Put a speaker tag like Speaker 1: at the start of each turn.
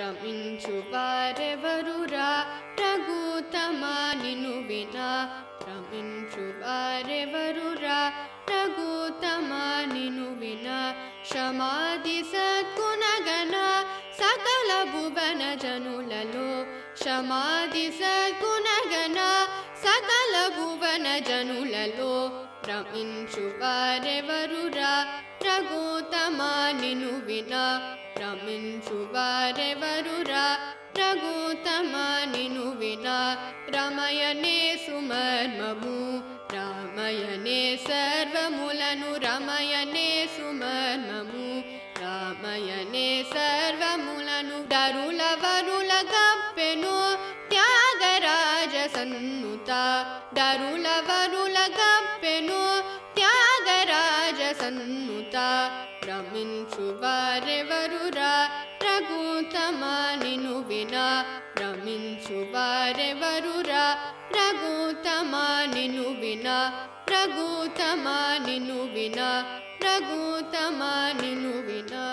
Speaker 1: రమించు వారెవరురా రఘుతమా నిను వినా రమించు వారెవరురా రఘుతమా నిను వినా క్షమాది సద్గుణగణ సకల భువన జనులలో క్షమాది సద్గుణగణ సకల భువన జనులలో రమించు వారెవరురా రఘుతమా నిను వినా రమించు వారెవరురా రఘుతమా నిను వినా రమయనే సుమర్మము రామయనే సర్వములను రమయనే సుమర్మము రామయనే సర్వములను దరుల వరుల గప్పెను త్యాగరాజ సన్నుత దరుల వరుల గప్పెను త్యాగరాజ సన్నుత రమించు వారెవరురా రఘుతమా నిను వినా రమించు వారెవరురా రఘుతమా నిను వినా రఘుతమా నిను వినా రఘుతమా నిను వినా